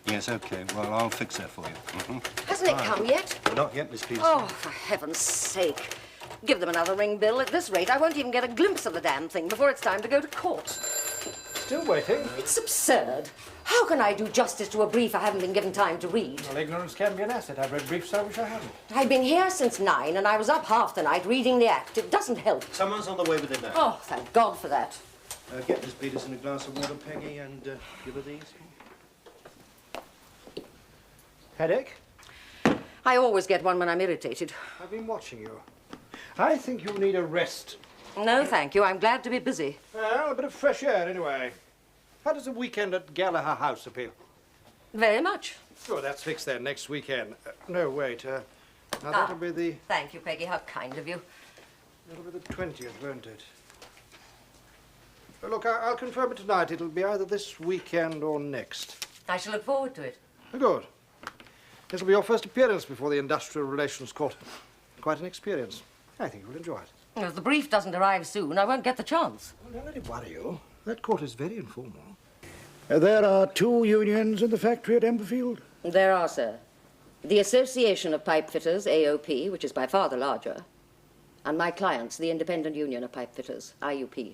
Yes, OK. Well, I'll fix that for you. Hasn't it come yet? Not yet, Miss Peterson. Oh, for heaven's sake. Give them another ring, Bill. At this rate, I won't even get a glimpse of the damn thing before it's time to go to court. Still waiting? It's absurd. How can I do justice to a brief I haven't been given time to read? Well, ignorance can be an asset. I've read briefs I wish I hadn't. I've been here since 9, and I was up half the night reading the Act. It doesn't help. Someone's on the way with it now. Oh, thank God for that. Get Miss Peterson a glass of water, Peggy, and give her these. Headache? I always get one when I'm irritated. I've been watching you. I think you need a rest. No, thank you. I'm glad to be busy. Well, a bit of fresh air, anyway. How does a weekend at Gallagher House appeal? Very much. Oh, that's fixed then, next weekend. No, wait. Now, that'll be the... Thank you, Peggy. How kind of you. That'll be the 20th, won't it? Look, I'll confirm it tonight. It'll be either this weekend or next. I shall look forward to it. Good. This will be your first appearance before the Industrial Relations Court. Quite an experience. I think you'll enjoy it. If the brief doesn't arrive soon, I won't get the chance. Well, don't let it worry you. That court is very informal. There are 2 unions in the factory at Emberfield? There are, sir. The Association of Pipe Fitters, AOP, which is by far the larger, and my clients, the Independent Union of Pipe Fitters, IUP.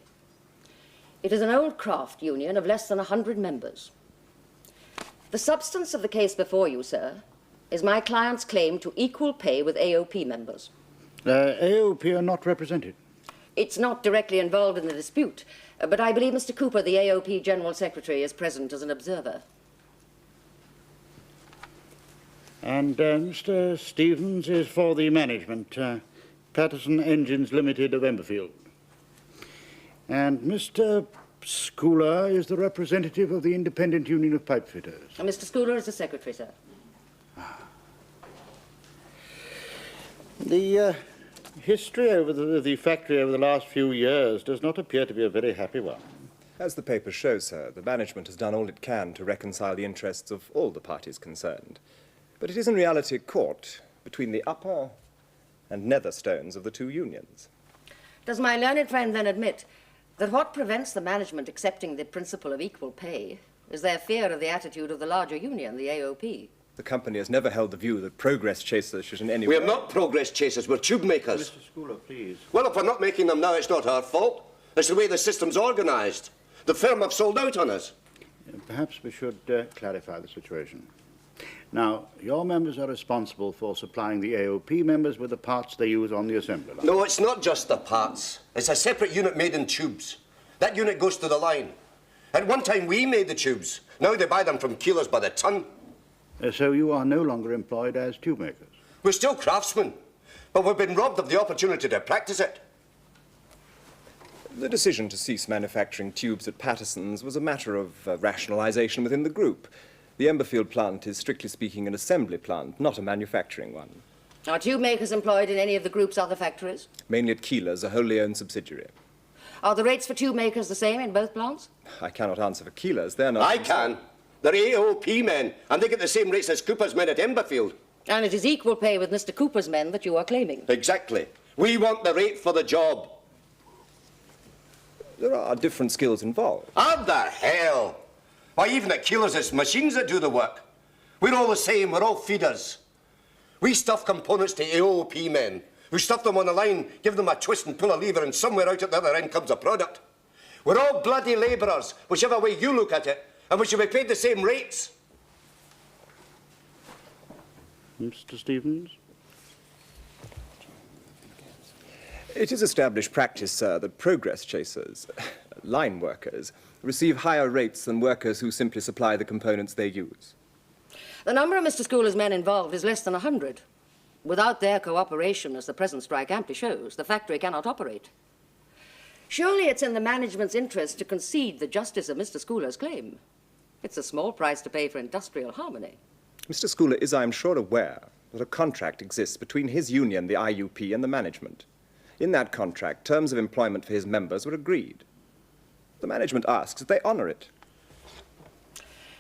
It is an old craft union of less than 100 members. The substance of the case before you, sir, is my client's claim to equal pay with AOP members. AOP are not represented. It's not directly involved in the dispute, but I believe Mr. Cooper, the AOP General Secretary, is present as an observer. And Mr. Stevens is for the management, Patterson Engines Limited of Emberfield. And Mr. Schooler is the representative of the Independent Union of Pipe Fitters. And Mr. Schooler is the secretary, sir. The history over the factory over the last few years does not appear to be a very happy one. As the papers show, sir, the management has done all it can to reconcile the interests of all the parties concerned. But it is in reality caught between the upper and nether stones of the 2 unions. Does my learned friend then admit that what prevents the management accepting the principle of equal pay is their fear of the attitude of the larger union, the AOP? The company has never held the view that progress chasers should in any way... We're not progress chasers, we're tube makers. Mr. Schooler, please. Well, if we're not making them now, it's not our fault. It's the way the system's organised. The firm have sold out on us. Perhaps we should clarify the situation. Now, your members are responsible for supplying the AOP members with the parts they use on the assembly line. No, it's not just the parts. It's a separate unit made in tubes. That unit goes to the line. At one time, we made the tubes. Now they buy them from Keelers by the ton. So you are no longer employed as tube makers? We're still craftsmen, but we've been robbed of the opportunity to practice it. The decision to cease manufacturing tubes at Patterson's was a matter of rationalisation within the group. The Emberfield plant is, strictly speaking, an assembly plant, not a manufacturing one. Are tube makers employed in any of the group's other factories? Mainly at Keelers, a wholly owned subsidiary. Are the rates for tube makers the same in both plants? I cannot answer for Keelers. They're not... I can. They're AOP men, and they get the same rates as Cooper's men at Emberfield. And it is equal pay with Mr. Cooper's men that you are claiming. Exactly. We want the rate for the job. There are different skills involved. What the hell? Why, even at Keelers, it's machines that do the work. We're all the same. We're all feeders. We stuff components to AOP men, who stuff them on the line, give them a twist and pull a lever, and somewhere out at the other end comes a product. We're all bloody labourers, whichever way you look at it, and we should be paid the same rates. Mr. Stevens? It is established practice, sir, that progress chasers, line workers, receive higher rates than workers who simply supply the components they use. The number of Mr. Schooler's men involved is less than 100. Without their cooperation, as the present strike amply shows, the factory cannot operate. Surely it's in the management's interest to concede the justice of Mr. Schooler's claim. It's a small price to pay for industrial harmony. Mr. Schooler is, I am sure, aware that a contract exists between his union, the IUP, and the management. In that contract, terms of employment for his members were agreed. The management asks that they honour it.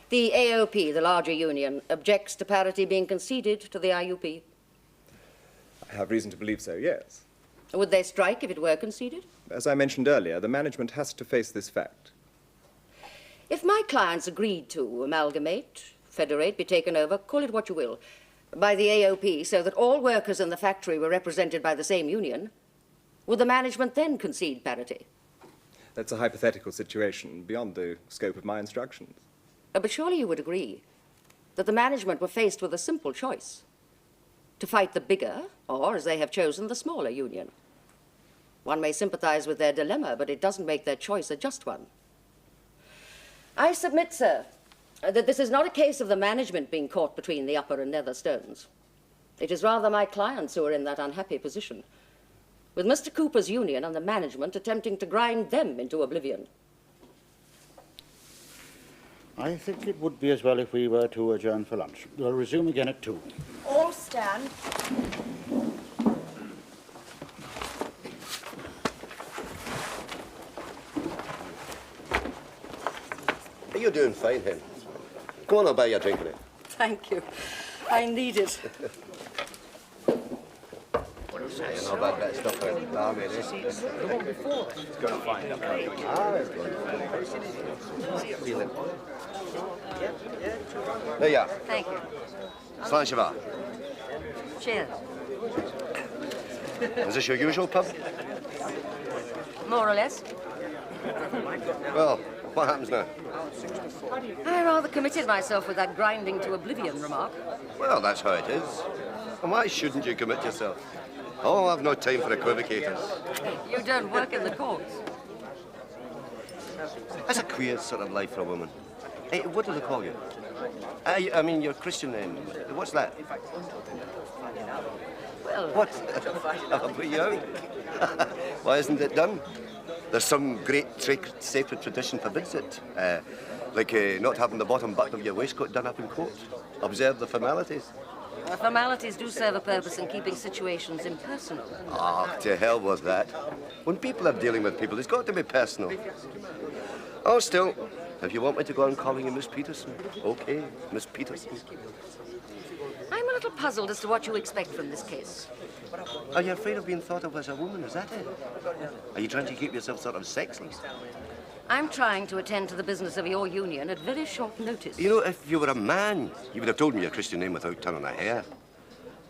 The AOP, the larger union, objects to parity being conceded to the IUP. I have reason to believe so, yes. Would they strike if it were conceded? As I mentioned earlier, the management has to face this fact. If my clients agreed to amalgamate, federate, be taken over, call it what you will, by the AOP so that all workers in the factory were represented by the same union, would the management then concede parity? That's a hypothetical situation beyond the scope of my instructions. But surely you would agree that the management were faced with a simple choice: to fight the bigger, or, as they have chosen, the smaller union. One may sympathize with their dilemma, but it doesn't make their choice a just one. I submit, sir, that this is not a case of the management being caught between the upper and nether stones. It is rather my clients who are in that unhappy position, with Mr. Cooper's union and the management attempting to grind them into oblivion. I think it would be as well if we were to adjourn for lunch. We'll resume again at 2. All stand. You're doing fine, Hen. Come on, I'll buy you a drink in it. Thank you. I need it. Saying all that bit of stuff for the barmaid, eh? It's going to find out. It's going to. Feel it. There you are. Thank you. Slan Cheval. Cheers. Is this your usual pub? More or less. Well, what happens now? I rather committed myself with that grinding to oblivion remark. Well, that's how it is. And why shouldn't you commit yourself? Oh, I've no time for equivocators. You don't work in the courts. That's a queer sort of life for a woman. Hey, what do they call you? I mean, your Christian name. What's that? Well, What? I'll put you out. Why isn't it done? There's some great sacred tradition forbids it. Like not having the bottom button of your waistcoat done up in court. Observe the formalities. formalities do serve a purpose in keeping situations impersonal. Ah, to hell with that. When people are dealing with people, it's got to be personal. Oh, still, if you want me to go on calling you Miss Peterson, okay, Miss Peterson. I'm a little puzzled as to what you expect from this case. Are you afraid of being thought of as a woman, is that it? Are you trying to keep yourself sort of sexless? I'm trying to attend to the business of your union at very short notice. You know, if you were a man, you would have told me your Christian name without turning a hair.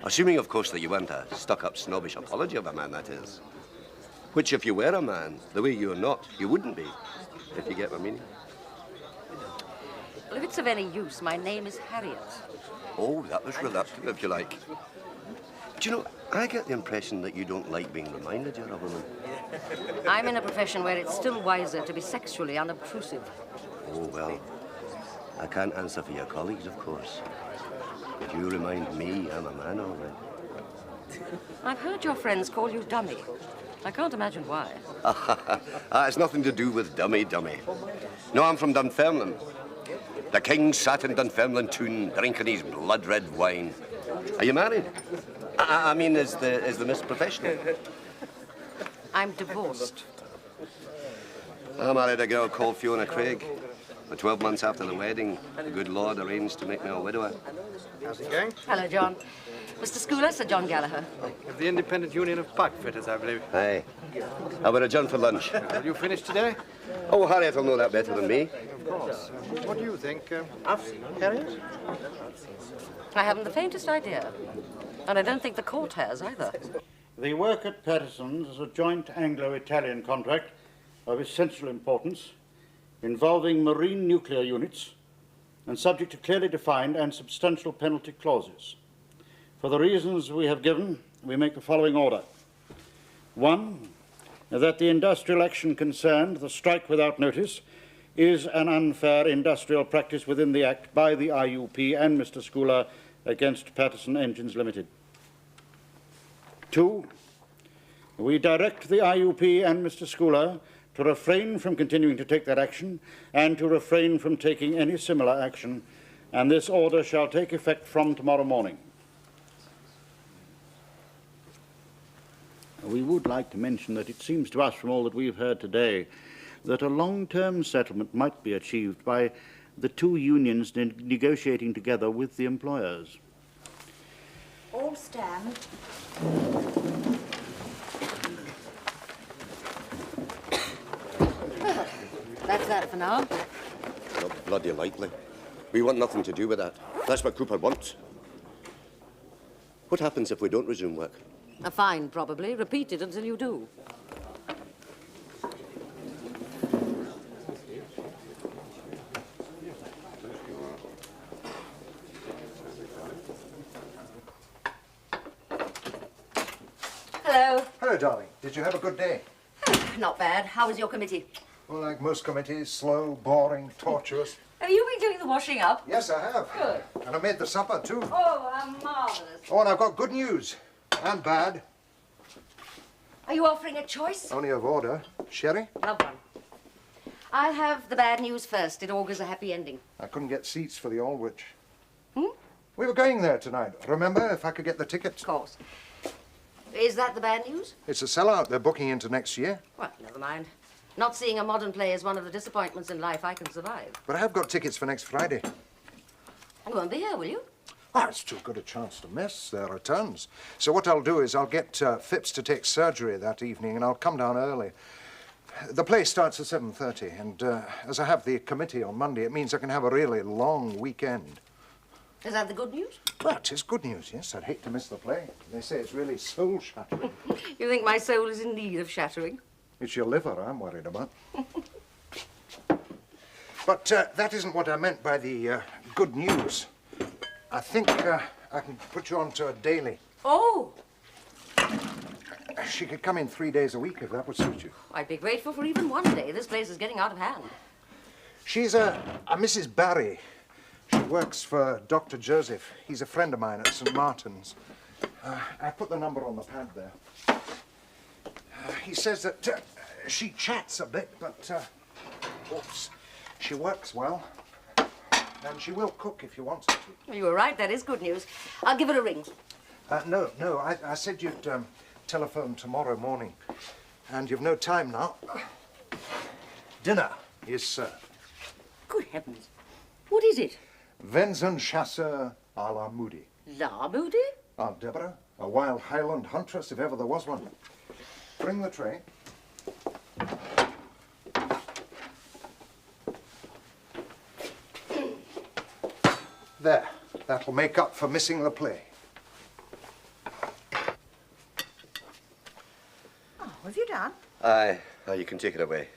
Assuming, of course, that you weren't a stuck-up, snobbish apology of a man, that is. Which, if you were a man, the way you're not, you wouldn't be, if you get my meaning. Well, if it's of any use, my name is Harriet. Oh, that was reluctant, if you like. Do you know, I get the impression that you don't like being reminded you're a woman. I'm in a profession where it's still wiser to be sexually unobtrusive. Oh, well, I can't answer for your colleagues, of course. But you remind me I'm a man, all right. I've heard your friends call you dummy. I can't imagine why. It's nothing to do with dummy. No, I'm from Dunfermline. The king sat in Dunfermline toon, drinking his blood-red wine. Are you married? I mean, is the miss professional? I'm divorced. I married a girl called Fiona Craig. But 12 months after the wedding, the good Lord arranged to make me a widower. How's it going? Hello, John. Mr. Schooler, Sir John Gallagher. Of the Independent Union of Pipe Fitters, I believe. Aye. I will adjourn for lunch. Will you finish today? Oh, Harriet will know that better than me. Of course. What do you think, Harriet? I haven't the faintest idea. And I don't think the court has either. The work at Patterson's is a joint Anglo-Italian contract of essential importance involving marine nuclear units and subject to clearly defined and substantial penalty clauses. For the reasons we have given, we make the following order. 1, that the industrial action concerned, the strike without notice, is an unfair industrial practice within the Act by the IUP and Mr. Schooler against Patterson Engines Limited. 2, we direct the IUP and Mr. Schooler to refrain from continuing to take that action and to refrain from taking any similar action, and this order shall take effect from tomorrow morning. We would like to mention that it seems to us from all that we've heard today that a long-term settlement might be achieved by the two unions negotiating together with the employers. All stand. That's that for now. Not bloody likely. We want nothing to do with that. That's what Cooper wants. What happens if we don't resume work? A fine, probably. Repeat it until you do. Hello. Hello, darling. Did you have a good day? Not bad. How was your committee? Well, like most committees, slow, boring, tortuous. Have you been doing the washing up? Yes, I have. Good. And I made the supper, too. Oh, how marvellous. Oh, and I've got good news. And bad. Are you offering a choice? Only of order. Sherry? Love one. I'll have the bad news first. It augurs a happy ending. I couldn't get seats for the Aldwych. Hmm? We were going there tonight. Remember, if I could get the tickets? Of course. Is that the bad news? It's a sellout. They're booking into next year. Well, never mind. Not seeing a modern play is one of the disappointments in life I can survive. But I have got tickets for next Friday. You won't be here, will you? Oh, it's too good a chance to miss. There are tons. So what I'll do is I'll get Phipps to take surgery that evening, and I'll come down early. The play starts at 7:30, and as I have the committee on Monday, it means I can have a really long weekend. Is that the good news? Well, it is good news, yes. I'd hate to miss the play. They say it's really soul-shattering. You think my soul is in need of shattering? It's your liver I'm worried about. But that isn't what I meant by the good news. I think I can put you on to a daily. Oh! She could come in 3 days a week if that would suit you. I'd be grateful for even one day. This place is getting out of hand. She's a Mrs. Barry. She works for Dr. Joseph. He's a friend of mine at St. Martin's. I put the number on the pad there. He says that she chats a bit, but oops, she works well. And she will cook if you want her to. You were right. That is good news. I'll give her a ring. No, I said you'd telephone tomorrow morning. And you've no time now. Dinner is served. Good heavens. What is it? Venson chasseur à la Moody. La Moody? Aunt Deborah, a wild Highland huntress if ever there was one. Bring the tray. There. That'll make up for missing the play. Oh, have you done? Aye. Oh, you can take it away.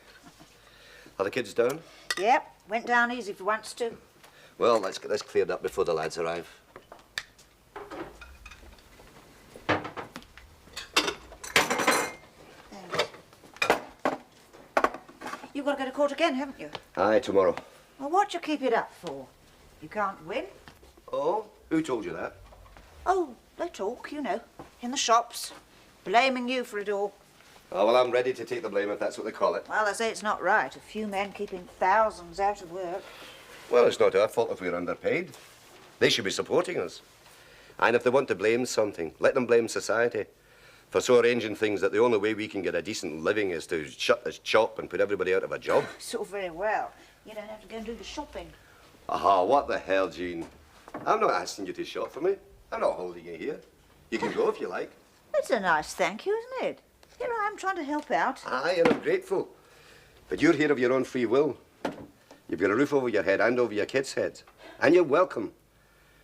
Are the kids down? Yep, went down easy for once too. Well, let's get this cleared up before the lads arrive. You've got to go to court again, haven't you? Aye, tomorrow. Well, what do you keep it up for? You can't win. Oh? Who told you that? Oh, they talk, you know, in the shops, blaming you for it all. Oh, well, I'm ready to take the blame if that's what they call it. Well, they say it's not right. A few men keeping thousands out of work. Well, it's not our fault if we're underpaid. They should be supporting us. And if they want to blame something, let them blame society for so arranging things that the only way we can get a decent living is to shut this shop and put everybody out of a job. It's all very well. You don't have to go and do the shopping. Aha, what the hell, Jean? I'm not asking you to shop for me. I'm not holding you here. You can go if you like. It's a nice thank you, isn't it? Here I am trying to help out. Aye, and I'm grateful. But you're here of your own free will. You've got a roof over your head and over your kids' heads. And you're welcome.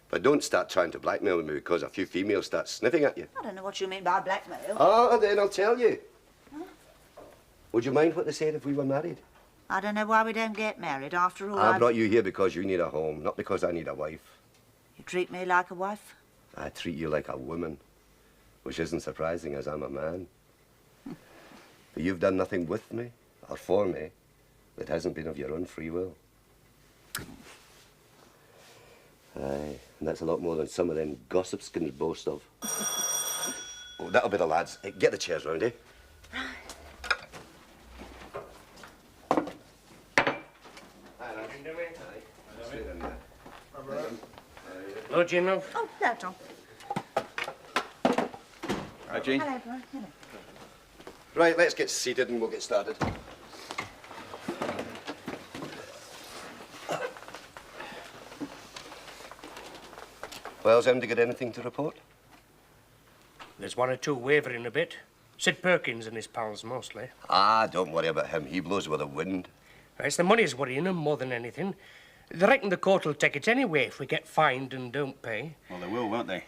But don't start trying to blackmail me because a few females start sniffing at you. I don't know what you mean by blackmail. Oh, then I'll tell you. Huh? Would you mind what they said if we were married? I don't know why we don't get married. After all, I brought you here because you need a home, not because I need a wife. You treat me like a wife? I treat you like a woman, which isn't surprising as I'm a man. But you've done nothing with me or for me that hasn't been of your own free will. Aye, and that's a lot more than some of them gossips can boast of. Oh, that'll be the lads. Hey, get the chairs round, eh? Hello, General. Oh, no, Tom. Hi, Jean. Hello, Brian. Hello. Right, let's get seated and we'll get started. Well, has anybody got anything to report? There's one or two wavering a bit. Sid Perkins and his pals, mostly. Ah, don't worry about him. He blows with the wind. It's the money's worrying him more than anything. They reckon the court will take it anyway if we get fined and don't pay. Well, they will, won't they?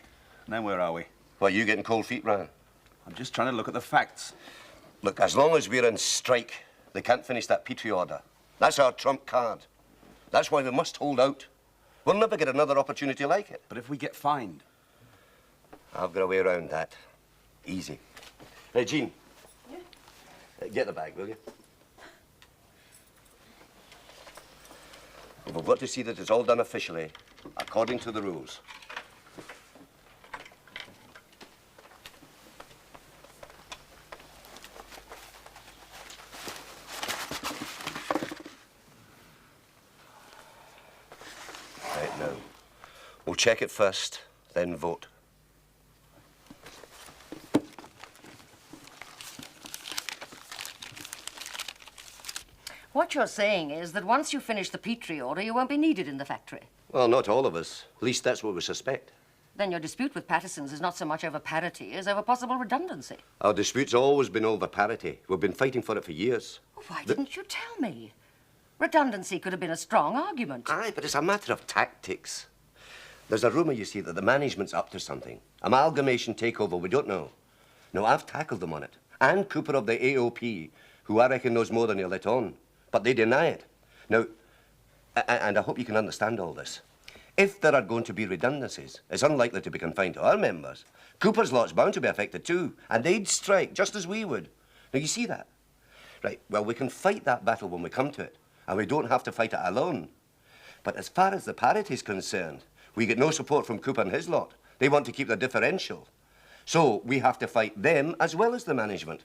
And then where are we? Well, you getting cold feet, Ryan? I'm just trying to look at the facts. Look, as long as we're in strike, they can't finish that Petrie order. That's our trump card. That's why we must hold out. We'll never get another opportunity like it. But if we get fined? I've got a way around that. Easy. Hey, Jean. Yeah? Get the bag, will you? We've got to see that it's all done officially, according to the rules. Right, now, we'll check it first, then vote. What you're saying is that once you finish the Petrie order, you won't be needed in the factory. Well, not all of us. At least that's what we suspect. Then your dispute with Patterson's is not so much over parity as over possible redundancy. Our dispute's always been over parity. We've been fighting for it for years. Why didn't you tell me? Redundancy could have been a strong argument. Aye, but it's a matter of tactics. There's a rumour, you see, that the management's up to something. Amalgamation takeover, we don't know. No, I've tackled them on it. And Cooper of the AOP, who I reckon knows more than he'll let on. But they deny it. Now, and I hope you can understand all this. If there are going to be redundancies, it's unlikely to be confined to our members. Cooper's lot's bound to be affected too, and they'd strike just as we would. Now, you see that? Right, well, we can fight that battle when we come to it, and we don't have to fight it alone. But as far as the parity's concerned, we get no support from Cooper and his lot. They want to keep the differential. So we have to fight them as well as the management.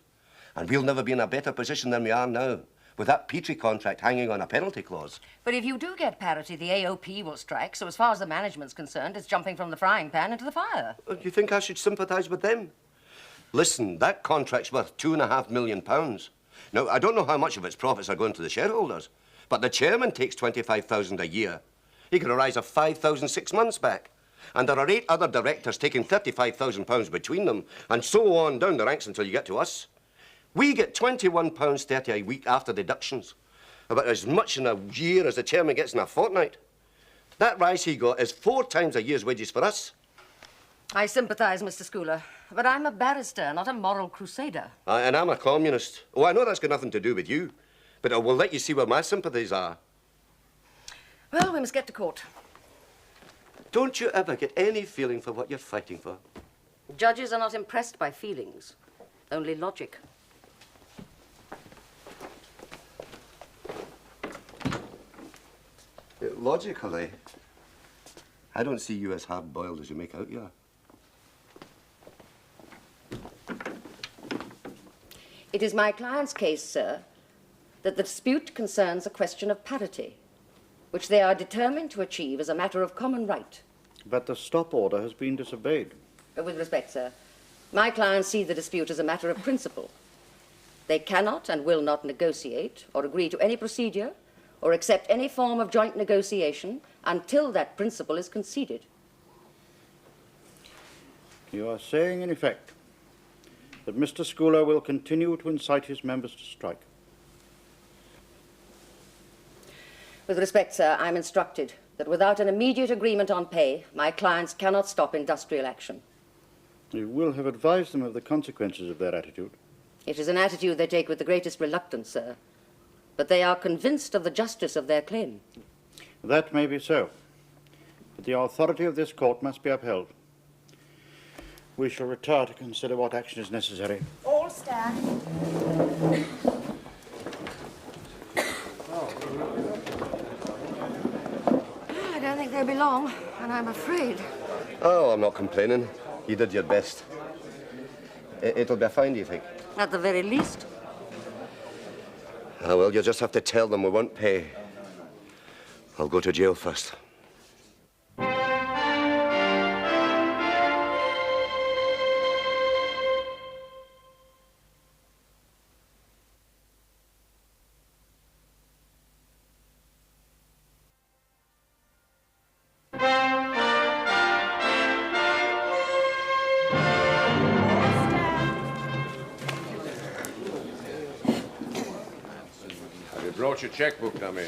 And we'll never be in a better position than we are now, with that Petrie contract hanging on a penalty clause. But if you do get parity, the AOP will strike, so as far as the management's concerned, it's jumping from the frying pan into the fire. Do you think I should sympathise with them? Listen, that contract's worth £2.5 million. Now, I don't know how much of its profits are going to the shareholders, but the chairman takes £25,000 a year. He can arise of 5,000 6 months back. And there are 8 other directors taking £35,000 between them, and so on down the ranks until you get to us. We get £21.30 a week after deductions, about as much in a year as the chairman gets in a fortnight. That rise he got is 4 times a year's wages for us. I sympathise, Mr. Schooler, but I'm a barrister, not a moral crusader. And I'm a communist. Oh, I know that's got nothing to do with you, but I will let you see where my sympathies are. Well, we must get to court. Don't you ever get any feeling for what you're fighting for? Judges are not impressed by feelings, only logic. Logically, I don't see you as hard-boiled as you make out you are. It is my client's case, sir, that the dispute concerns a question of parity, which they are determined to achieve as a matter of common right. But the stop order has been disobeyed. With respect, sir, my clients see the dispute as a matter of principle. They cannot and will not negotiate or agree to any procedure or accept any form of joint negotiation until that principle is conceded. You are saying, in effect, that Mr. Schooler will continue to incite his members to strike. With respect, sir, I'm instructed that without an immediate agreement on pay, my clients cannot stop industrial action. You will have advised them of the consequences of their attitude. It is an attitude they take with the greatest reluctance, sir, but they are convinced of the justice of their claim. That may be so, but the authority of this court must be upheld. We shall retire to consider what action is necessary. All stand. I don't think they'll be long, and I'm afraid. Oh, I'm not complaining. You did your best. It'll be fine, do you think? At the very least. Ah, well, you'll just have to tell them we won't pay. I'll go to jail first. Brought your checkbook, dummy.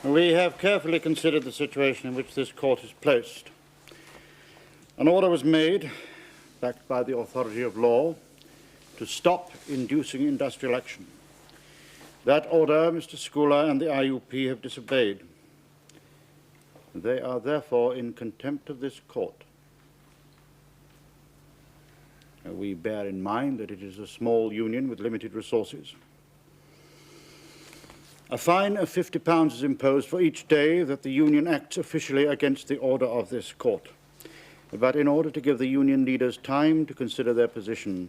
We have carefully considered the situation in which this court is placed. An order was made, backed by the authority of law, to stop inducing industrial action. That order, Mr. Schooler and the IUP have disobeyed. They are therefore in contempt of this court. We bear in mind that it is a small union with limited resources. A fine of £50 is imposed for each day that the union acts officially against the order of this court. But in order to give the union leaders time to consider their position,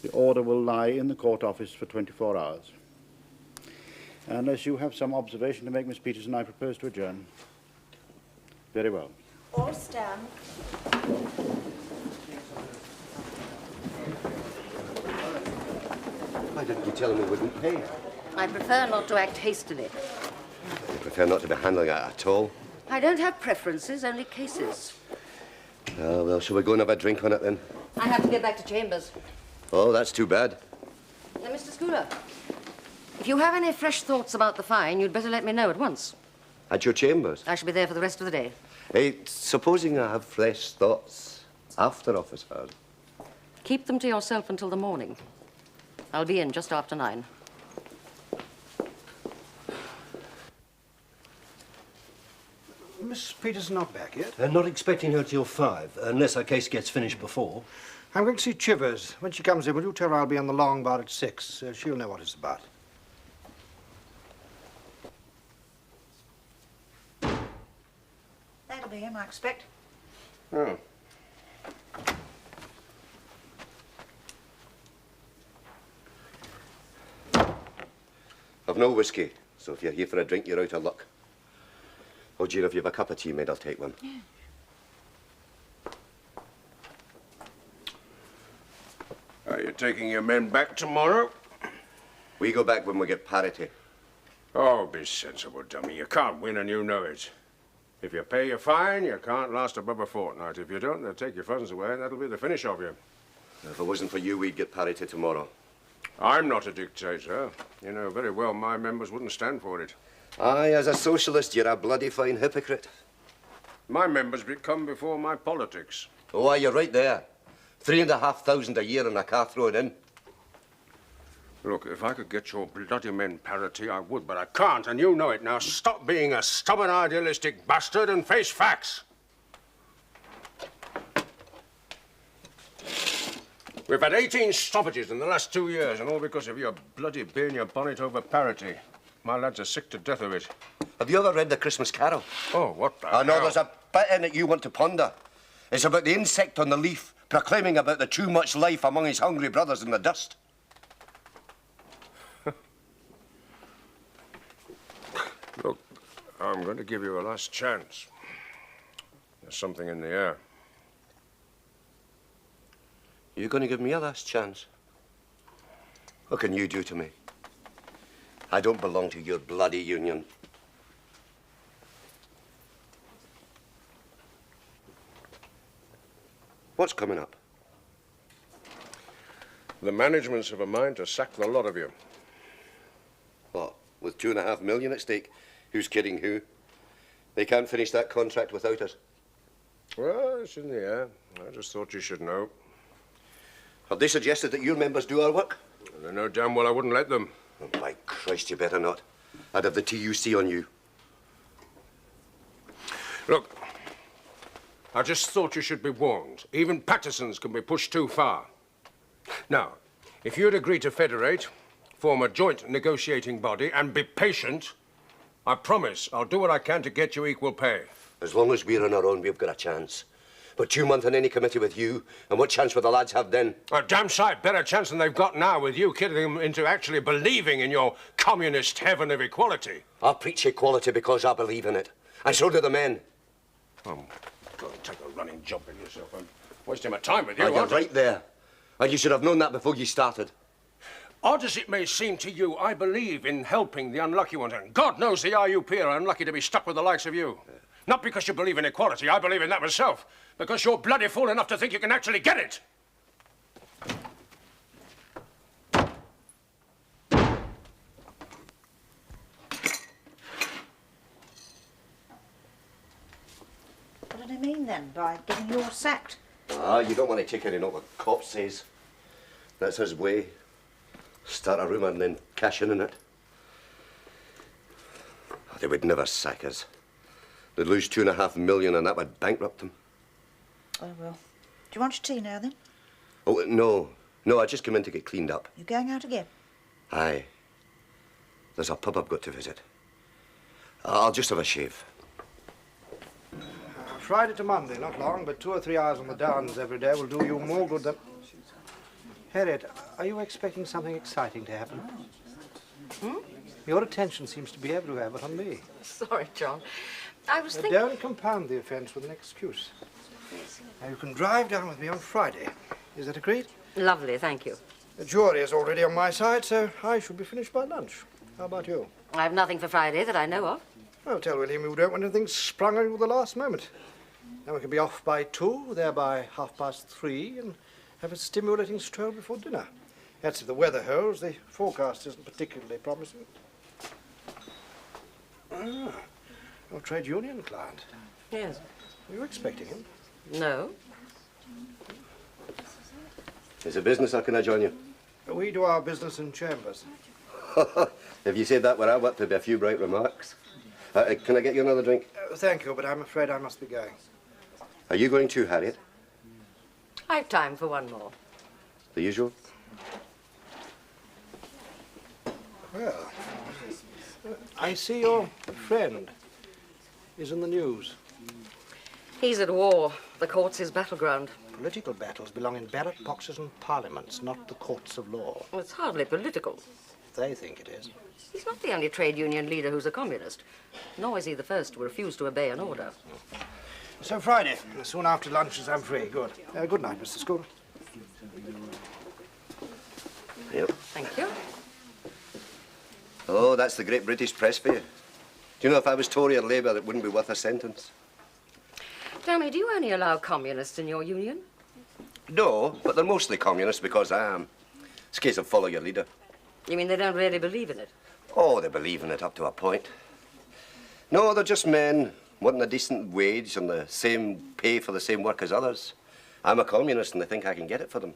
the order will lie in the court office for 24 hours. Unless you have some observation to make, Miss Peterson, I propose to adjourn. Very well. All stand. Why didn't you tell him we wouldn't pay? I prefer not to act hastily. I prefer not to be handling it at all. I don't have preferences, only cases. Oh, well, shall we go and have a drink on it then? I have to get back to chambers. Oh, that's too bad. Now, Mr. Schooler, if you have any fresh thoughts about the fine, you'd better let me know at once. At your chambers? I shall be there for the rest of the day. Hey, supposing I have fresh thoughts after office hours? Keep them to yourself until the morning. I'll be in just after 9. Miss Peterson not back yet? Not expecting her till 5, unless her case gets finished before. I'm going to see Chivers. When she comes in, will you tell her I'll be on the long bar at 6? She'll know what it's about. That'll be him, I expect. Oh. I've no whiskey, so if you're here for a drink, you're out of luck. Oh, Jean, if you have a cup of tea made, I'll take one. Yeah. Are you taking your men back tomorrow? We go back when we get parity. Oh, be sensible, dummy. You can't win and you know it. If you pay your fine, you can't last above a fortnight. If you don't, they'll take your funds away and that'll be the finish of you. If it wasn't for you, we'd get parity tomorrow. I'm not a dictator. You know very well my members wouldn't stand for it. Aye, as a socialist, you're a bloody fine hypocrite. My members come before my politics. Oh, aye, you're right there. 3,500 a year and a car thrown in. Look, if I could get your bloody men parity, I would, but I can't, and you know it. Now stop being a stubborn, idealistic bastard and face facts. We've had 18 stoppages in the last 2 years, and all because of your bloody being your bonnet over parity. My lads are sick to death of it. Have you ever read The Christmas Carol? Oh, what the I know hell? there's a bit in it you want to ponder. It's about the insect on the leaf proclaiming about the too much life among his hungry brothers in the dust. Look, I'm going to give you a last chance. There's something in the air. You're going to give me a last chance? What can you do to me? I don't belong to your bloody union. What's coming up? The managements have a mind to sack the lot of you. What, with $2.5 million at stake? Who's kidding who? They can't finish that contract without us. Well, it's in the air. I just thought you should know. Have they suggested that your members do our work? They know damn well I wouldn't let them. Oh, my Christ, you better not. I'd have the TUC on you. Look, I just thought you should be warned. Even Patterson's can be pushed too far. Now, if you'd agree to federate, form a joint negotiating body, and be patient, I promise I'll do what I can to get you equal pay. As long as we're on our own, we've got a chance. But 2 months in any committee with you, and what chance will the lads have then? A damn sight better chance than they've got now with you kidding them into actually believing in your communist heaven of equality. I preach equality because I believe in it. And so do the men. Oh, go and take a running jump in yourself. I'm wasting my time with you, And you're aren't I? right there. And you should have known that before you started. Odd as it may seem to you, I believe in helping the unlucky ones. And God knows the IUP are unlucky to be stuck with the likes of you. Not because you believe in equality, I believe in that myself. Because you're bloody fool enough to think you can actually get it. then, by getting yours sacked? Ah, you don't want to take any note what the cop says. That's his way. Start a rumour and then cash in on it. Oh, they would never sack us. They'd lose $2.5 million and that would bankrupt them. Oh, well. Do you want your tea now, then? Oh, no. No, I just come in to get cleaned up. You going out again? Aye. There's a pub I've got to visit. I'll just have a shave. Friday to Monday, not long, but 2 or 3 hours on the downs every day will do you more good than... Harriet, are you expecting something exciting to happen? Your attention seems to be everywhere but on me. Sorry, John. I was thinking... Don't compound the offence with an excuse. Now, you can drive down with me on Friday. Is that agreed? Lovely, thank you. The jury is already on my side, so I should be finished by lunch. How about you? I have nothing for Friday that I know of. Well, tell William you don't want anything sprung on you at the last moment. Then we can be off by 2, there by 3:30, and have a stimulating stroll before dinner. That's if the weather holds. The forecast isn't particularly promising. Ah, your trade union client. Yes. Were you expecting him? No. Is it business or can I join you? We do our business in chambers. If you said that where I work, there'd be a few bright remarks. Can I get you another drink? Thank you, but I'm afraid I must be going. Are you going too, Harriet? I have time for one more. The usual? Well, I see your friend is in the news. He's at war. The court's his battleground. Political battles belong in ballot boxes and parliaments, not the courts of law. Well, it's hardly political. They think it is. He's not the only trade union leader who's a communist, nor is he the first to refuse to obey an order. So Friday, soon after lunch, as I'm free. Good. Good night, Mr. Schooler. Yep. Thank you. Oh, that's the great British press for you. Do you know if I was Tory or Labour, it wouldn't be worth a sentence? Tell me, do you only allow communists in your union? No, but they're mostly communists because I am. It's a case of follow your leader. You mean they don't really believe in it? Oh, they believe in it up to a point. No, they're just men wanting a decent wage and the same pay for the same work as others. I'm a communist and they think I can get it for them.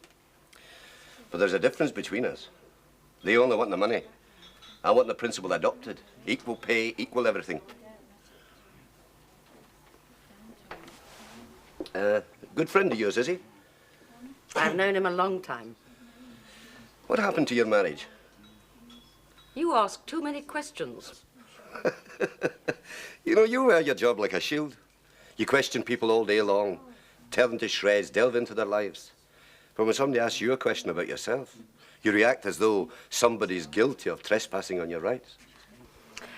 But there's a difference between us. They only want the money. I want the principle adopted. Equal pay, equal everything. Good friend of yours, is he? I've known him a long time. What happened to your marriage? You ask too many questions. You know, you wear your job like a shield. You question people all day long, tear them to shreds, delve into their lives. But when somebody asks you a question about yourself, you react as though somebody's guilty of trespassing on your rights.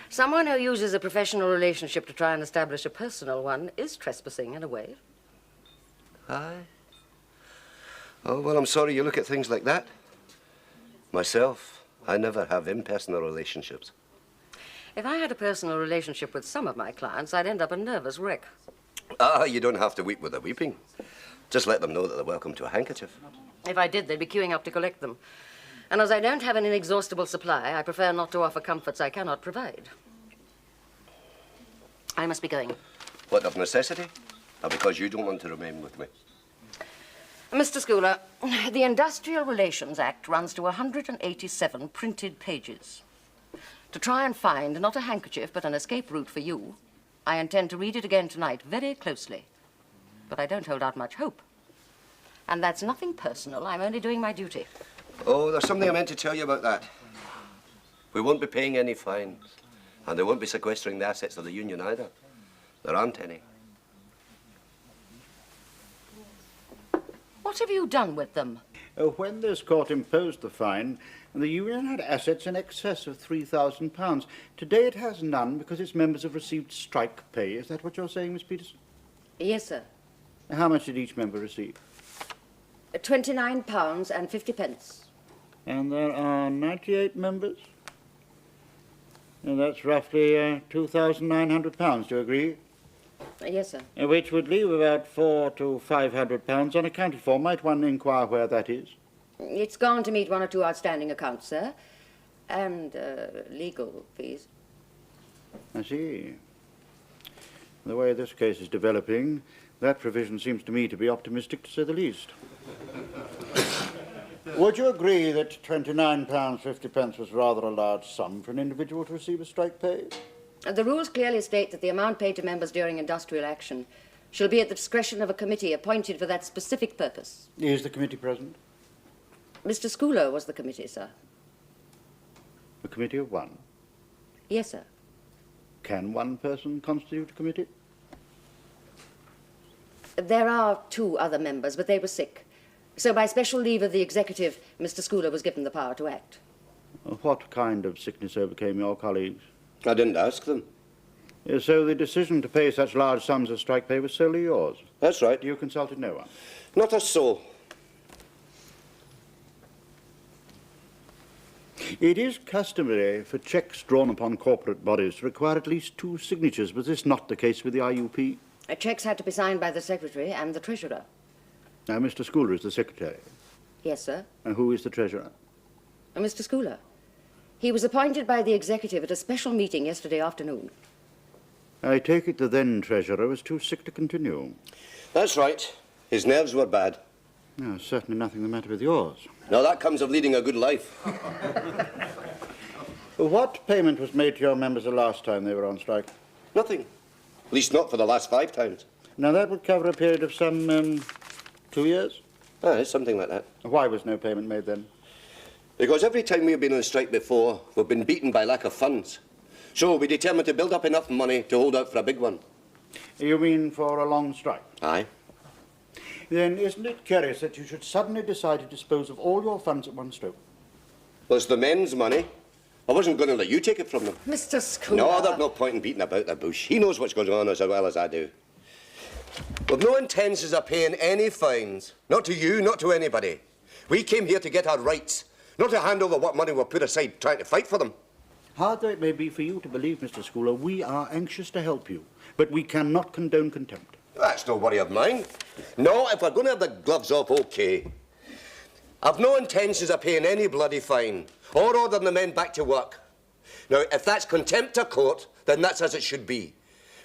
Someone who uses a professional relationship to try and establish a personal one is trespassing in a way. Aye. Oh, well, I'm sorry you look at things like that. Myself, I never have impersonal relationships. If I had a personal relationship with some of my clients, I'd end up a nervous wreck. Ah, you don't have to weep with the weeping. Just let them know that they're welcome to a handkerchief. If I did, they'd be queuing up to collect them. And as I don't have an inexhaustible supply, I prefer not to offer comforts I cannot provide. I must be going. What, of necessity? Or because you don't want to remain with me? Mr. Schooler, the Industrial Relations Act runs to 187 printed pages. To try and find not a handkerchief, but an escape route for you, I intend to read it again tonight very closely. But I don't hold out much hope. And that's nothing personal. I'm only doing my duty. Oh, there's something I meant to tell you about that. We won't be paying any fines. And they won't be sequestering the assets of the union either. There aren't any. What have you done with them? When this court imposed the fine, the union had assets in excess of £3,000. Today it has none because its members have received strike pay. Is that what you're saying, Miss Peterson? Yes, sir. How much did each member receive? £29.50. And there are 98 members? And that's roughly £2,900, do you agree? Yes, sir. Which would leave about £400 to £500 unaccounted for. Might one inquire where that is? It's gone to meet one or two outstanding accounts, sir. And legal fees. I see. The way this case is developing, That provision seems to me to be optimistic, to say the least. Would you agree that £29.50 was rather a large sum for an individual to receive a strike pay? The rules clearly state that the amount paid to members during industrial action shall be at the discretion of a committee appointed for that specific purpose. Is the committee present? Mr. Schooler was the committee, sir. A committee of one? Yes, sir. Can one person constitute a committee? There are 2 other members, but they were sick. So by special leave of the executive, Mr. Schooler was given the power to act. What kind of sickness overcame your colleagues? I didn't ask them. So the decision to pay such large sums of strike pay was solely yours? That's right. You consulted no one? Not a soul. It is customary for cheques drawn upon corporate bodies to require at least 2 signatures. Was this not the case with the IUP? Cheques had to be signed by the secretary and the treasurer. Now, Mr. Schooler is the secretary. Yes, sir. And who is the treasurer? Mr. Schooler. He was appointed by the executive at a special meeting yesterday afternoon. I take it the then treasurer was too sick to continue. That's right. His nerves were bad. No, certainly nothing the matter with yours. Now that comes of leading a good life. What payment was made to your members the last time they were on strike? Nothing. At least not for the last 5 times. Now, that would cover a period of some 2 years? Aye, something like that. Why was no payment made then? Because every time we've been on strike before, we've been beaten by lack of funds. So we determined to build up enough money to hold out for a big one. You mean for a long strike? Aye. Then isn't it curious that you should suddenly decide to dispose of all your funds at one stroke? Well, it's the men's money. I wasn't going to let you take it from them. Mr. Schooler. No, there's no point in beating about the bush. He knows what's going on as well as I do. We've no intentions of paying any fines. Not to you, not to anybody. We came here to get our rights, not to hand over what money we've put aside trying to fight for them. Hard though it may be for you to believe, Mr. Schooler, we are anxious to help you, but we cannot condone contempt. That's no worry of mine. No, if we're going to have the gloves off, OK. I've no intentions of paying any bloody fine or ordering the men back to work. Now, if that's contempt of court, then that's as it should be.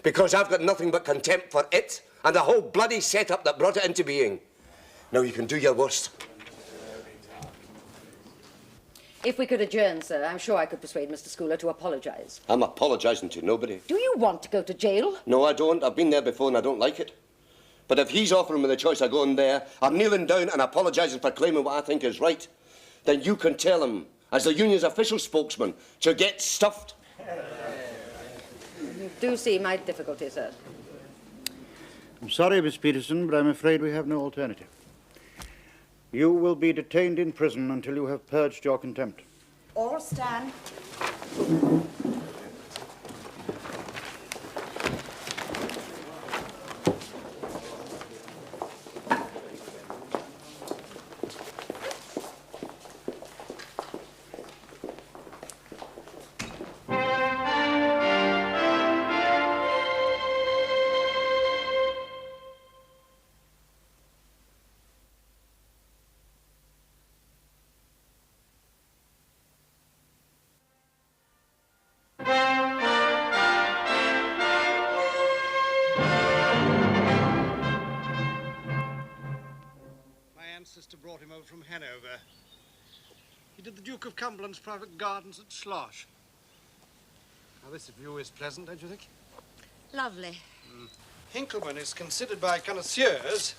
Because I've got nothing but contempt for it and the whole bloody setup that brought it into being. Now, you can do your worst. If we could adjourn, sir, I'm sure I could persuade Mr. Schooler to apologise. I'm apologising to nobody. Do you want to go to jail? No, I don't. I've been there before and I don't like it. But if he's offering me the choice of going there, I'm kneeling down and apologising for claiming what I think is right, then you can tell him, as the union's official spokesman, to get stuffed. You do see my difficulty, sir. I'm sorry, Miss Peterson, but I'm afraid we have no alternative. You will be detained in prison until you have purged your contempt. All stand. Sister brought him over from Hanover. He did the Duke of Cumberland's private gardens at Slosh. Now, this view is pleasant, don't you think? Lovely. Hinkleman is considered by connoisseurs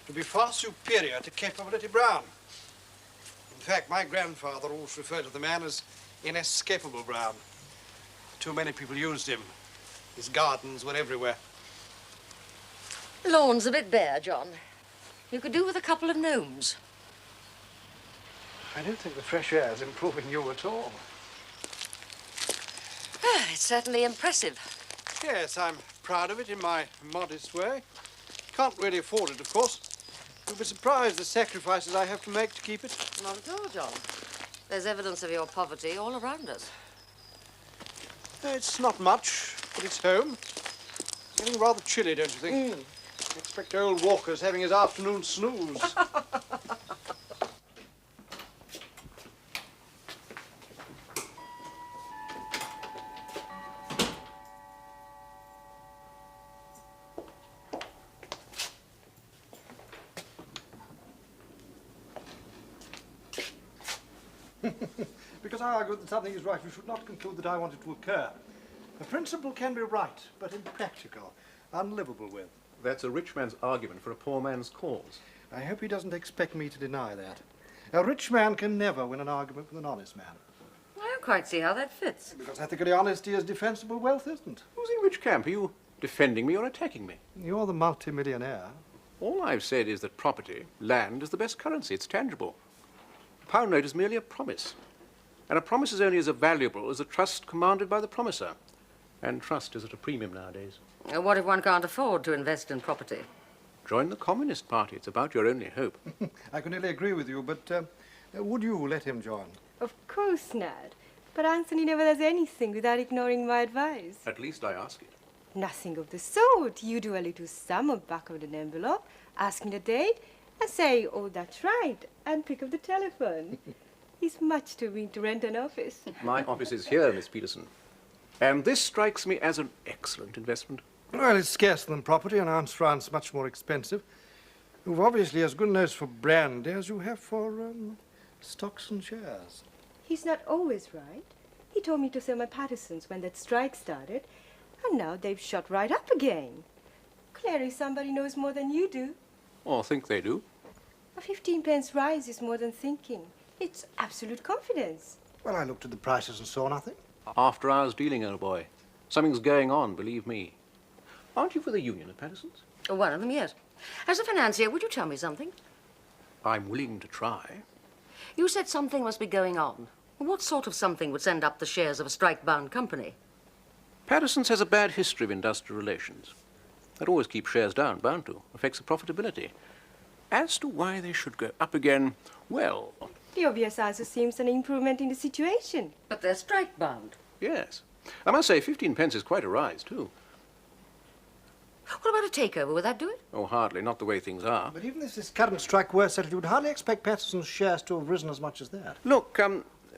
to be far superior to Capability Brown. In fact, my grandfather always referred to the man as Inescapable Brown. Too many people used him. His gardens were everywhere. Lawn's a bit bare, John. You could do with a couple of gnomes. I don't think the fresh air is improving you at all. It's certainly impressive. Yes, I'm proud of it in my modest way. Can't really afford it, of course. You'll be surprised the sacrifices I have to make to keep it. Not at all, John. There's evidence of your poverty all around us. It's not much, but it's home. It's getting rather chilly, don't you think? I expect old Walker's having his afternoon snooze. Because I argue that something is right, you should not conclude that I want it to occur. A principle can be right, but impractical, unlivable with. That's a rich man's argument for a poor man's cause. I hope he doesn't expect me to deny that. A rich man can never win an argument with an honest man. I don't quite see how that fits. Because ethically honesty is defensible wealth, isn't? Who's in which camp? Are you defending me or attacking me? You're the multimillionaire. All I've said is that property, land, is the best currency. It's tangible. A pound note is merely a promise. And a promise is only as valuable as a trust commanded by the promiser. And trust is at a premium nowadays. What if one can't afford to invest in property? Join the Communist Party. It's about your only hope. I can nearly agree with you, but would you let him join? Of course not. But Anthony never does anything without ignoring my advice. At least I ask it. Nothing of the sort. You do a little sum on back of an envelope, asking the date, and say, oh, that's right, and pick up the telephone. He's much too mean to rent an office. My office is here, Miss Peterson. And this strikes me as an excellent investment. Well, it's scarcer than property, and Aunt France much more expensive. You've obviously as good a nose for brandy as you have for stocks and shares. He's not always right. He told me to sell my Pattersons when that strike started, and now they've shot right up again. Clearly somebody knows more than you do. Or think they do. A 15p rise is more than thinking. It's absolute confidence. Well, I looked at the prices and saw nothing. After hours dealing, old boy. Something's going on, believe me. Aren't you for the union at Patterson's? One of them, yes. As a financier, would you tell me something? I'm willing to try. You said something must be going on. What sort of something would send up the shares of a strike-bound company? Patterson's has a bad history of industrial relations. That always keeps shares down, bound to. Affects the profitability. As to why they should go up again, well... The obvious answer seems an improvement in the situation. But they're strike-bound. Yes. I must say, 15p is quite a rise, too. What about a takeover? Would that do it? Oh, hardly. Not the way things are. But even if this current strike were settled, you would hardly expect Patterson's shares to have risen as much as that. Look,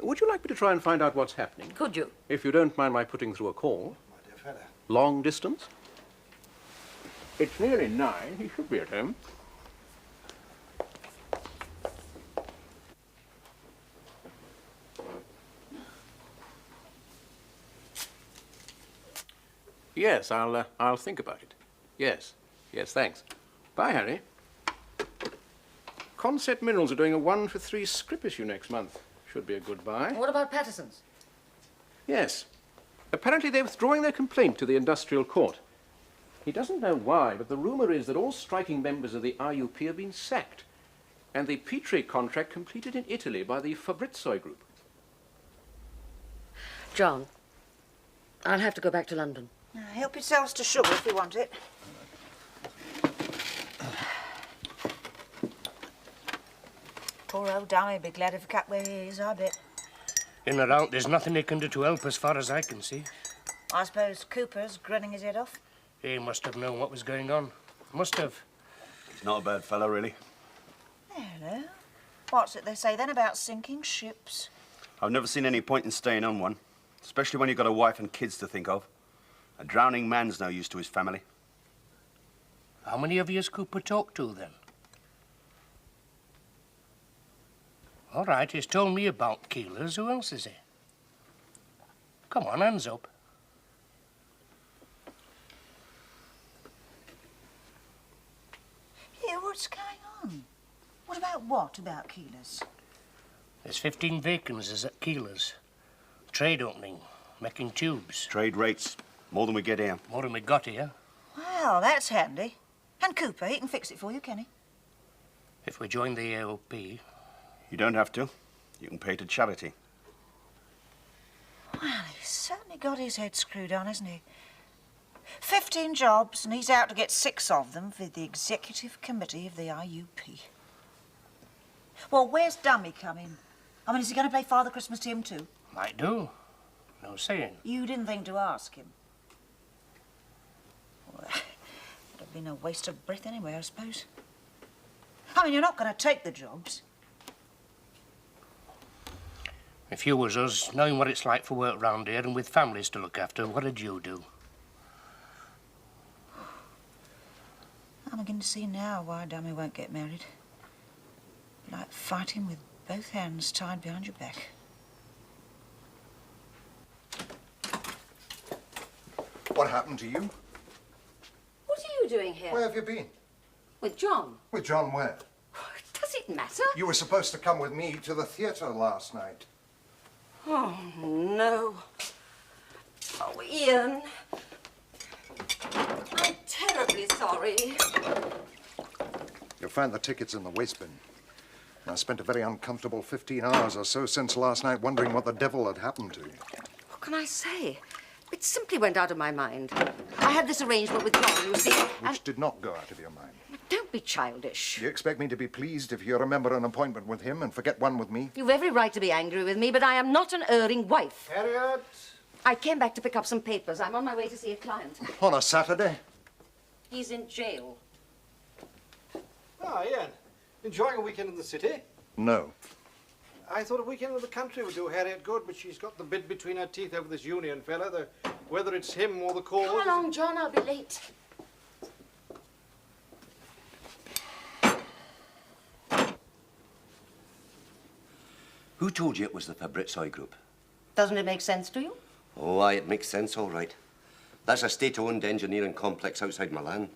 would you like me to try and find out what's happening? Could you? If you don't mind my putting through a call. My dear fellow. Long distance? It's nearly 9. He should be at home. Yes, I'll think about it. Yes, thanks. Bye, Harry. Concept Minerals are doing a 1 for 3 scrip issue next month. Should be a good buy. What about Patterson's? Yes. Apparently they're withdrawing their complaint to the industrial court. He doesn't know why, but the rumor is that all striking members of the IUP have been sacked, and the Petrie contract completed in Italy by the Fabrizio group. John, I'll have to go back to London. Help yourselves to sugar if you want it. Poor old Dammy be glad of a cat where he is, I bet. In or out, there's nothing he can do to help as far as I can see. I suppose Cooper's grinning his head off. He must have known what was going on. Must have. He's not a bad fellow, really. Hello. What's it they say then about sinking ships? I've never seen any point in staying on one, especially when you've got a wife and kids to think of. A drowning man's no use to his family. How many of you has Cooper talked to, then? All right, he's told me about Keelers. Who else is he? Come on, hands up. Yeah, what's going on? What about Keelers? There's 15 vacancies at Keelers. Trade opening, making tubes. Trade rates, more than we get here. More than we got here. Well, that's handy. And Cooper, he can fix it for you, can he? If we join the AOP. You don't have to. You can pay to charity. Well, he's certainly got his head screwed on, hasn't he? 15 jobs, and he's out to get 6 of them for the executive committee of the IUP. Well, where's Dummy coming? I mean, is he going to play Father Christmas to him too? Might do. No saying. You didn't think to ask him? Well, it'd be no waste of breath anyway, I suppose. I mean, you're not going to take the jobs. If you was us, knowing what it's like for work round here and with families to look after, what'd you do? I'm beginning to see now why Dummy won't get married. Like fighting with both hands tied behind your back. What happened to you? What are you doing here? Where have you been? With John. With John where? Does it matter? You were supposed to come with me to the theatre last night. Oh, no. Oh, Ian. I'm terribly sorry. You'll find the tickets in the waste bin. I spent a very uncomfortable 15 hours or so since last night wondering what the devil had happened to you. What can I say? It simply went out of my mind. I had this arrangement with John, you see, Which did not go out of your mind. Don't be childish. Do you expect me to be pleased if you remember an appointment with him and forget one with me? You've every right to be angry with me, but I am not an erring wife. Harriet! I came back to pick up some papers. I'm on my way to see a client. On a Saturday? He's in jail. Ah, Ian. Enjoying a weekend in the city? No. I thought a weekend in the country would do Harriet good, but she's got the bit between her teeth over this union fella. Whether it's him or the cause... Come along, John. I'll be late. Who told you it was the Fabrizoi Group? Doesn't it make sense to you? Oh, aye, it makes sense, all right. That's a state-owned engineering complex outside Milan.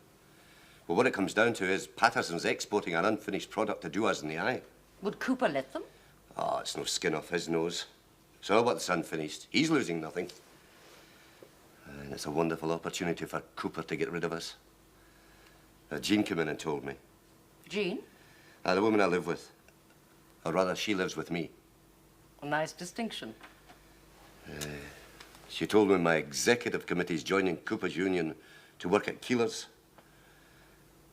Well, what it comes down to is Patterson's exporting an unfinished product to do us in the eye. Would Cooper let them? Oh, it's no skin off his nose. So what's unfinished? He's losing nothing. And it's a wonderful opportunity for Cooper to get rid of us. Jean came in and told me. Jean? The woman I live with. Or rather, she lives with me. A nice distinction. She told me my executive committee's joining Cooper's union to work at Keeler's.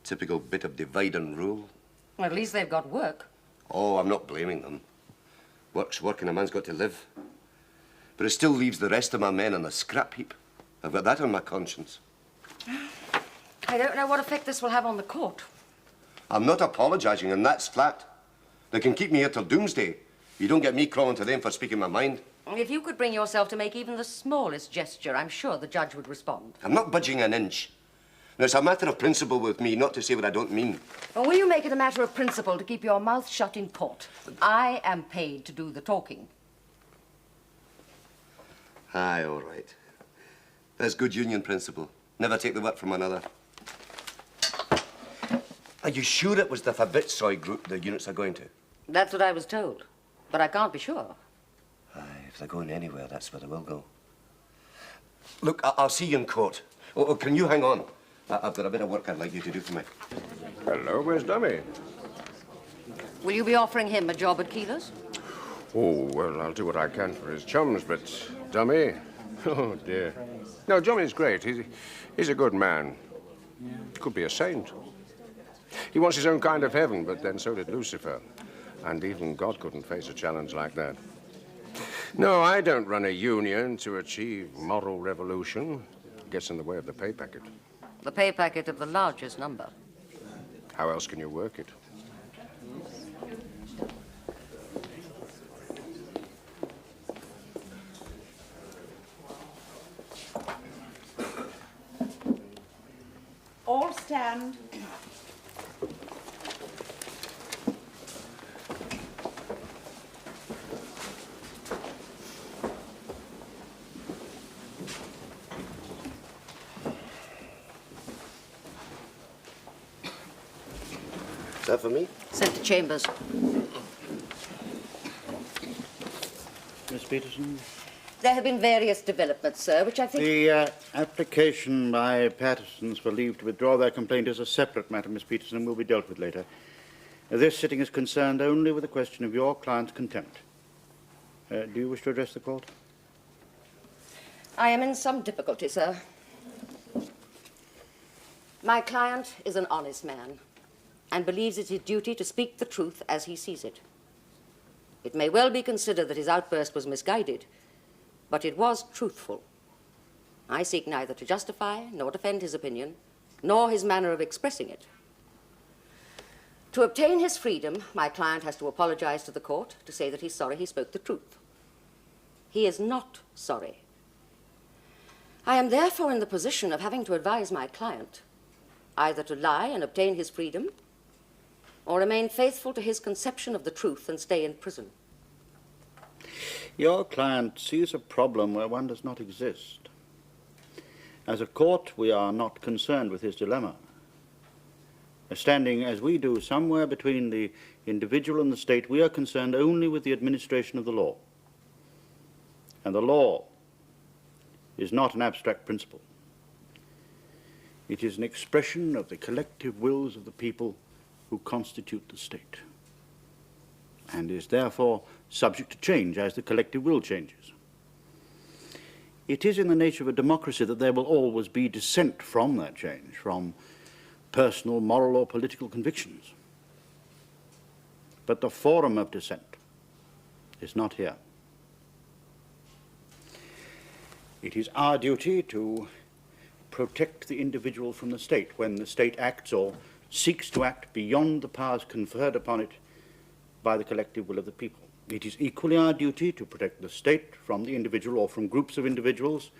Typical bit of divide and rule. Well, at least they've got work. Oh, I'm not blaming them. Work's work and a man's got to live. But it still leaves the rest of my men on the scrap heap. I've got that on my conscience. I don't know what effect this will have on the court. I'm not apologizing, and that's flat. They can keep me here till doomsday. You don't get me crawling to them for speaking my mind. If you could bring yourself to make even the smallest gesture, I'm sure the judge would respond. I'm not budging an inch. And it's a matter of principle with me, not to say what I don't mean. Well, will you make it a matter of principle to keep your mouth shut in court? I am paid to do the talking. Aye, all right. That's good union principle. Never take the work from another. Are you sure it was the Fabrizoi Group the units are going to? That's what I was told. But I can't be sure. Aye, if they're going anywhere, that's where they will go. Look, I'll see you in court. Oh, can you hang on? I've got a bit of work I'd like you to do for me. Hello, where's Dummy? Will you be offering him a job at Keeler's? Oh, well, I'll do what I can for his chums, but Dummy? Oh, dear. No, Dummy's great. He's a good man. Could be a saint. He wants his own kind of heaven, but then so did Lucifer. And even God couldn't face a challenge like that. No, I don't run a union to achieve moral revolution. It gets in the way of the pay packet. The pay packet of the largest number. How else can you work it? All stand. Is that for me? Sent to Chambers. Miss Peterson? There have been various developments, sir, which I think... The application by Pattersons for leave to withdraw their complaint is a separate matter, Miss Peterson, and will be dealt with later. This sitting is concerned only with the question of your client's contempt. Do you wish to address the court? I am in some difficulty, sir. My client is an honest man and believes it his duty to speak the truth as he sees it. It may well be considered that his outburst was misguided, but it was truthful. I seek neither to justify nor defend his opinion, nor his manner of expressing it. To obtain his freedom, my client has to apologize to the court, to say that he's sorry he spoke the truth. He is not sorry. I am therefore in the position of having to advise my client either to lie and obtain his freedom, or remain faithful to his conception of the truth and stay in prison. Your client sees a problem where one does not exist. As a court, we are not concerned with his dilemma. Standing, as we do, somewhere between the individual and the state, we are concerned only with the administration of the law. And the law is not an abstract principle. It is an expression of the collective wills of the people who constitute the state, and is therefore subject to change as the collective will changes. It is in the nature of a democracy that there will always be dissent from that change, from personal, moral, or political convictions. But the forum of dissent is not here. It is our duty to protect the individual from the state when the state acts or seeks to act beyond the powers conferred upon it by the collective will of the people. It is equally our duty to protect the state from the individual or from groups of individuals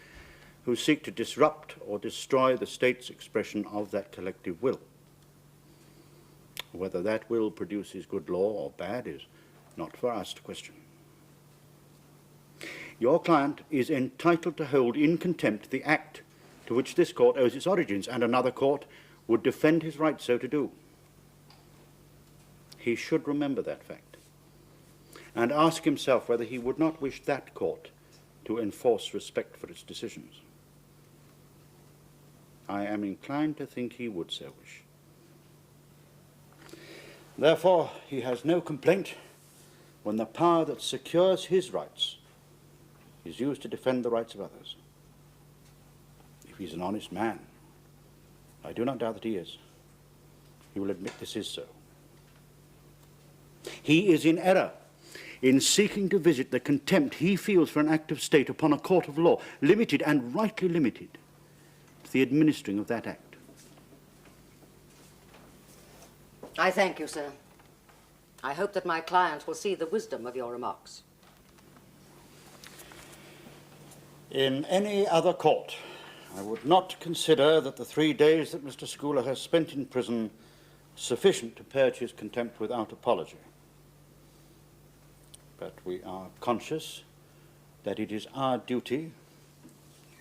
who seek to disrupt or destroy the state's expression of that collective will. Whether that will produces good law or bad is not for us to question. Your client is entitled to hold in contempt the act to which this court owes its origins, and another court would defend his right so to do. He should remember that fact and ask himself whether he would not wish that court to enforce respect for its decisions. I am inclined to think he would so wish. Therefore, he has no complaint when the power that secures his rights is used to defend the rights of others. If he's an honest man, I do not doubt that he is, he will admit this is so. He is in error in seeking to visit the contempt he feels for an act of state upon a court of law, limited and rightly limited to the administering of that act. I thank you, sir. I hope that my client will see the wisdom of your remarks. In any other court, I would not consider that the 3 days that Mr. Schooler has spent in prison sufficient to purge his contempt without apology. But we are conscious that it is our duty,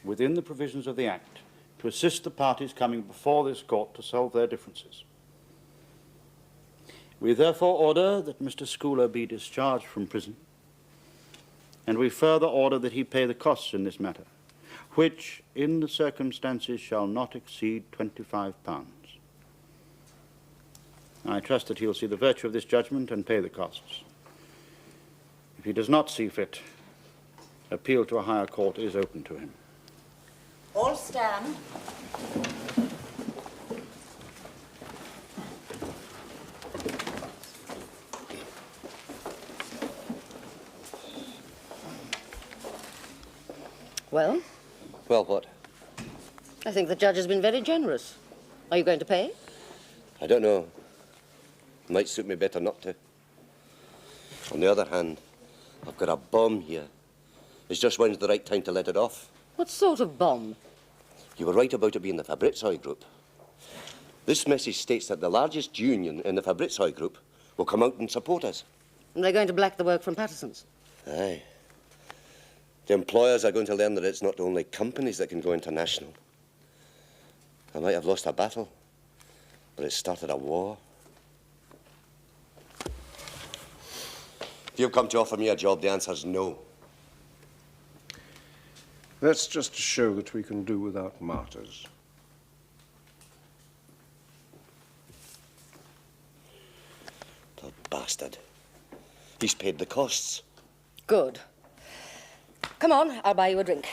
within the provisions of the Act, to assist the parties coming before this court to solve their differences. We therefore order that Mr. Schooler be discharged from prison, and we further order that he pay the costs in this matter, which, in the circumstances, shall not exceed £25. I trust that he will see the virtue of this judgment and pay the costs. If he does not see fit, appeal to a higher court is open to him. All stand. Well? Well, what? I think the judge has been very generous. Are you going to pay? I don't know. Might suit me better not to. On the other hand, I've got a bomb here. It's just when's the right time to let it off. What sort of bomb? You were right about it being the Fabrizoi group. This message states that the largest union in the Fabrizoi group will come out and support us. And they're going to black the work from Patterson's. Aye. The employers are going to learn that it's not only companies that can go international. I might have lost a battle, but it started a war. If you've come to offer me a job, the answer's no. That's just to show that we can do without martyrs. The bastard. He's paid the costs. Good. Come on, I'll buy you a drink.